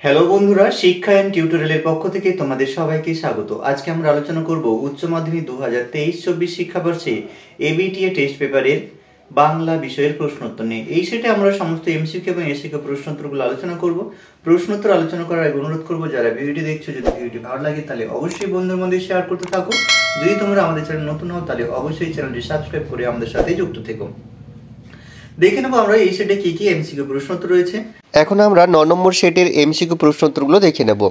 Hello বন্ধুরা, শিক্ষা and টিউটোরিয়ালের পক্ষ থেকে তোমাদের সবাইকে স্বাগত। আজকে আমরা আলোচনা করব উচ্চ মাধ্যমিক 2023-24 শিক্ষাবর্ষে এবিটিএ টেস্ট পেপারের বাংলা বিষয়ের প্রশ্নোত্তর নিয়ে। এই সেটে আমরা সমস্ত এমসিকিউ এবং এসিকিউ প্রশ্নোত্তরগুলো আলোচনা করব। প্রশ্নোত্তর আলোচনা করার আগে অনুরোধ করব, যারা ভিডিওটি দেখছো, যদি ভিডিওটি ভালো লাগে তাহলে অবশ্যই বন্ধুদের মধ্যে শেয়ার করতে থাকো। যদি তোমরা আমাদের চ্যানেল নতুন হও তাহলে অবশ্যই চ্যানেলটি সাবস্ক্রাইব করে আমাদের সাথে যুক্ত থেকো। দেখে নেবো আমরা এই সেটে কি কি এমসিকিউ প্রশ্নোত্তর রয়েছে। এখন আমরা 9 নম্বর সেটের এমসিকিউ প্রশ্নোত্তরগুলো দেখে নেব।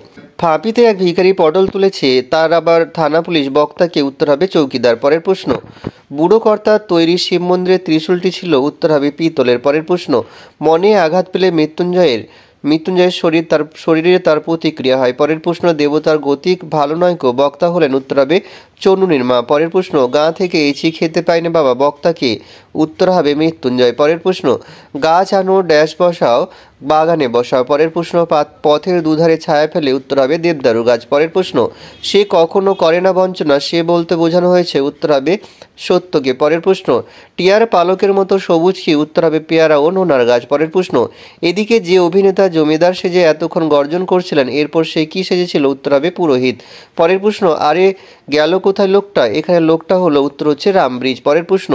ফাঁপিতে এক ভিখারি পটল তুলেছে, তার আবার থানা পুলিশ বক্তাকে, উত্তর হবে চৌকিদার। পরের প্রশ্ন, বুড়ো কর্তার তৈরি শিব মন্দিরের ত্রিশূলটি ছিল, উত্তর হবে পিতলের। পরের প্রশ্ন, মনে আঘাত পেলে মৃত্যুঞ্জয়ের শরীরে তার প্রতিক্রিয়া হয়। পরের প্রশ্ন, দেবতার গতিক ভালো নয় কো, বক্তা হলেন, উত্তর হবে চনুনির মা। পরের প্রশ্ন, গাঁ থেকে এসি খেতে পাইনি বাবা, বক্তাকে, উত্তর হবে মৃত্যুঞ্জয়। পরের প্রশ্ন, গাছ আনো ড্যাশ বসাও, বাগানে বসাও। পরের প্রশ্ন, পথের দুধারে ছায়া ফেলে, উত্তর হবে দেবদারু গাছ। পরের প্রশ্ন, সে কখনো করে না বঞ্চনা, সে বলতে বোঝানো হয়েছে, উত্তর হবে সত্যকে। পরের প্রশ্ন, টিয়ার পালকের মতো সবুজ কি, উত্তর হবে পেয়ারা ও নোনার গাছ। পরের প্রশ্ন, এদিকে যে অভিনেতা জমিদার সেজে এতক্ষণ গর্জন করছিলেন, এরপর সে কি সেজেছিল, উত্তর হবে পুরোহিত। পরের প্রশ্ন, আরে গেল কোথায় লোকটা, এখানে লোকটা হলো, উত্তর হচ্ছে রামব্রিজ। পরের প্রশ্ন,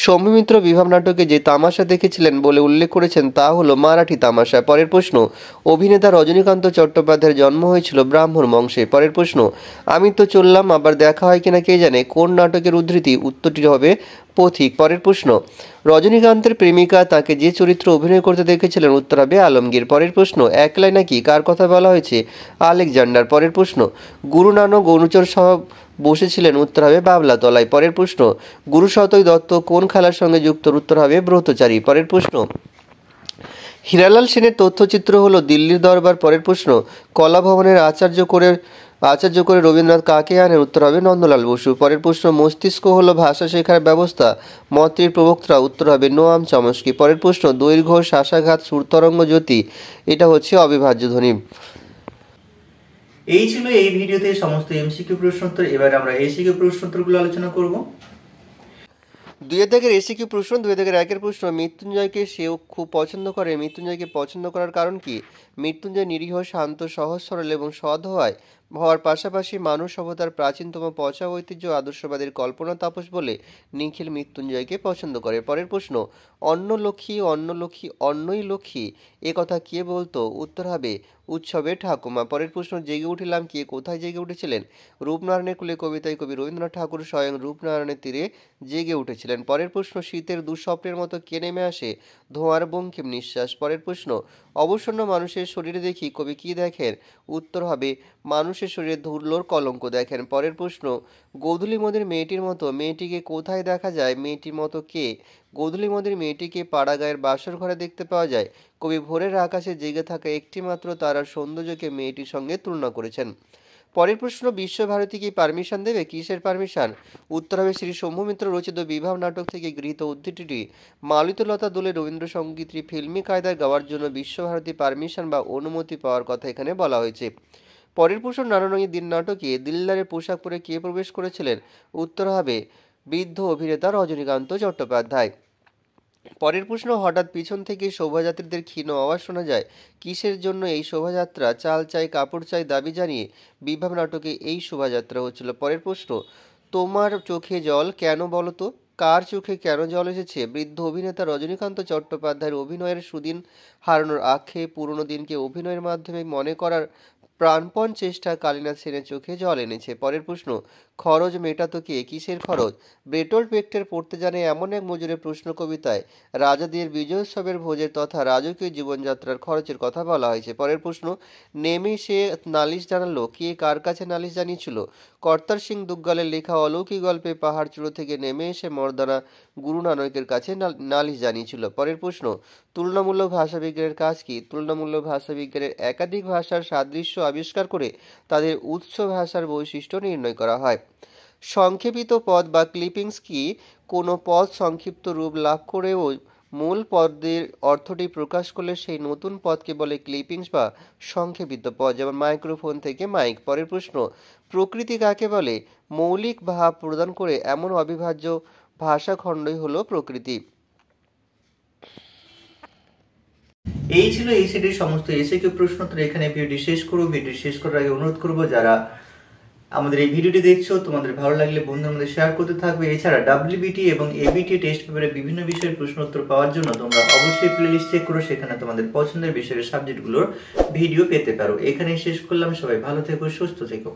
সৌমিত্র বিভাব নাটকে যে তামাশা দেখেছিলেন বলে উল্লেখ করেছেন তা হলো মারাঠি তামাশা। পরের প্রশ্ন, অভিনেতা রজনীকান্ত চট্টোপাধ্যায়ের জন্ম হয়েছিল ব্রাহ্মণ বংশে। পরের প্রশ্ন, আমি তো চললাম আবার দেখা হয় কিনা কে জানে, কোন নাটকের উদ্ধৃতি, উত্তরটি হবে পথিক। পরের প্রশ্ন, রজনীকান্তের প্রেমিকা তাকে যে চরিত্র অভিনয় করতে দেখেছিলেন, উত্তর হবে আলমগীর। পরের প্রশ্ন, একলাই নাকি কার কথা বলা হয়েছে, আলেকজান্ডার। পরের প্রশ্ন, গুরু নানক অনুচর সহ বসেছিলেন, উত্তর হবে বাবলা তলায়। পরের প্রশ্ন, গুরু সতই দত্ত কোন খেলার সঙ্গে যুক্ত, উত্তর হবে ব্রতচারী। পরের প্রশ্ন, হীরালাল সেনের তথ্যচিত্র হলো দিল্লির দরবার। পরের প্রশ্ন, কলা ভবনের আচার্য করে রবীন্দ্রনাথ কাকে আনেন, উত্তর হবে নন্দলাল বসু। পরের প্রশ্ন, মস্তিষ্ক হলো ভাষা শেখার ব্যবস্থা, মতের প্রবক্তা, উত্তর হবে নোয়াম চমস্কি। পরের প্রশ্ন, দৈর্ঘ্য শ্বাসাঘাত সুরতরঙ্গ জ্যোতি, এটা হচ্ছে অবিভাজ্য ধ্বনি। এই ছিল এই ভিডিওতে সমস্ত এমসিকিউ প্রশ্নোত্তর। এবার আমরা এসিকিউ প্রশ্নোত্তরগুলো আলোচনা করব। 2 দাগের এসিকিউ প্রশ্ন, 2 দাগের 1 প্রশ্ন, মৃত্যুঞ্জয়কে সেও খুব পছন্দ করে, মৃত্যুঞ্জয়কে পছন্দ করার কারণ কি? মৃত্যুঞ্জয় নিরীহ, শান্ত, সহজ সরল এবং সৎ হওয়ার পাশাপাশি মানব সভ্যতার প্রাচীনতম পচা ঐতিহ্য আদর্শবাদের কল্পনা তাপস বলে নিখিল মৃত্যুঞ্জয়কে পছন্দ করে। পরের প্রশ্ন, অন্ন লক্ষ্মী অন্নই লক্ষ্মী, এ কথা কে বলতো, উত্তর হবে উৎসবে ঠাকুমা। পরের প্রশ্ন, জেগে উঠিলাম কে কোথায় জেগে উঠেছিলেন? রূপনারায়ণের কুলে কবিতায় কবি রবীন্দ্রনাথ ঠাকুর স্বয়ং রূপনারায়ণের তীরে জেগে উঠেছিলেন। পরের প্রশ্ন, শীতের দুঃস্বপ্নের মতো কে নেমে আসে, ধোঁয়ার বঙ্কিম নিঃশ্বাস। পরের প্রশ্ন, অবসন্ন মানুষের শরীরে দেখি কবি কি দেখেন, উত্তর হবে মানুষের শরীরে ধুলোর কলঙ্ক দেখেন। পরের প্রশ্ন, গোধূলি মদের মেয়েটির মতো মেয়েটিকে কোথায় দেখা যায়, মেয়েটির মতো কে? গোধূলি মদের মেয়েটিকে পাড়াগাঁয়ের বাসর ঘরে দেখতে পাওয়া যায়। কবি ভোরের আকাশে জেগে থাকা একটিমাত্র তারার সৌন্দর্যকে মেয়েটির সঙ্গে তুলনা করেছেন। পরের প্রশ্ন, বিশ্বভারতী কি পারমিশন দেবে, কিসের পারমিশন? উত্তর হবে শ্রী সৌম্যমিত্র রচিত বিভাব নাটক থেকে গৃহীত উদ্ধৃতিটি। মালতীলতা দোলে রবীন্দ্রসঙ্গীতটি ফিল্মি কায়দায় গাওয়ার জন্য বিশ্বভারতী পারমিশন বা অনুমতি পাওয়ার কথা এখানে বলা হয়েছে। পরের প্রশ্ন, নানারঙী দিন নাটকে দিলদারের পোশাক পরে কে প্রবেশ করেছিলেন? উত্তর হবে বৃদ্ধ অভিনেতা রজনীকান্ত চট্টোপাধ্যায়। পরের প্রশ্ন, হঠাৎ পিছন থেকে শোভাযাত্রীদের ক্ষীণ আওয়াজ শোনা যায়, কিসের জন্য এই শোভাযাত্রা? চাল চাই কাপড় চাই দাবি জানিয়ে বিভাব নাটকে এই শোভাযাত্রা হচ্ছিল। পরের প্রশ্ন, তোমার চোখে জল কেন বলো তো, কার চোখে কেন জল এসেছে? বৃদ্ধ অভিনেতা রজনীকান্ত চট্টোপাধ্যায়ের অভিনয়ের সুদিন হারানোর আক্ষেপ, পুরনো দিনকে অভিনয়ের মাধ্যমে মনে করার প্রাণপণ চেষ্টা কালীনাথ সেনের চোখে জল এনেছে। পরের প্রশ্ন, খরচ মেটাতো কে, কিসের খরচ? বেটোল্ট ব্রেক্টের পড়তে জানে এমন এক মজুরের প্রশ্ন কবিতায় রাজাদের বিজয়োৎসবের ভোজের তথা রাজকীয় জীবনযাত্রার খরচের কথা বলা হয়েছে। পরের প্রশ্ন, নেমে সে নালিশ জানালো, কে কার কাছে নালিশ জানিয়েছিল? কর্তার সিং দুগ্গালের লেখা অলৌকিক গল্পে পাহাড় চূড়ো থেকে নেমে এসে মর্দানা গুরু নানকের কাছে নালিশ জানিয়েছিল। পরের প্রশ্ন, তুলনামূলক ভাষাবিজ্ঞানের কাজ কি? তুলনামূলক ভাষাবিজ্ঞানের একাধিক ভাষার সাদৃশ্য আবিষ্কার করে তাদের উৎস ভাষার বৈশিষ্ট্য নির্ণয় করা হয়। সংক্ষেপিত পদ বা ক্লিপিংস কি? কোনো পদ সংক্ষিপ্ত রূপ লাভ করেও মূল পদের অর্থটি প্রকাশ করলে সেই নতুন পদকে বলে ক্লিপিংস বা সংক্ষেপিত পদ, যেমন মাইক্রোফোন থেকে মাইক। পরের প্রশ্ন, প্রকৃতি কাকে বলে? মৌলিক ভাব প্রদান করে এমন অবিভাজ্য ভাষাখণ্ডই হলো প্রকৃতি। এই ছিল এই সেটের সমস্ত এসএকিউ প্রশ্ন উত্তর। এখানে ভিডিওটি শেষ করব। ভিডিও শেষ করার আগে অনুরোধ করব, যারা আমাদের এই ভিডিওটি দেখছো তোমাদের ভালো লাগলে বন্ধুদের মধ্যে শেয়ার করতে থাকবে। এছাড়া WBT এবং ABT টেস্ট পেপারে বিভিন্ন বিষয়ের প্রশ্ন উত্তর পাওয়ার জন্য তোমরা অবশ্যই প্লেলিস্ট চেক করো, সেখানে তোমাদের পছন্দের বিষয়ের সাবজেক্টগুলোর ভিডিও পেতে পারো। এখানেই শেষ করলাম। সবাই ভালো থেকো, সুস্থ থেকো।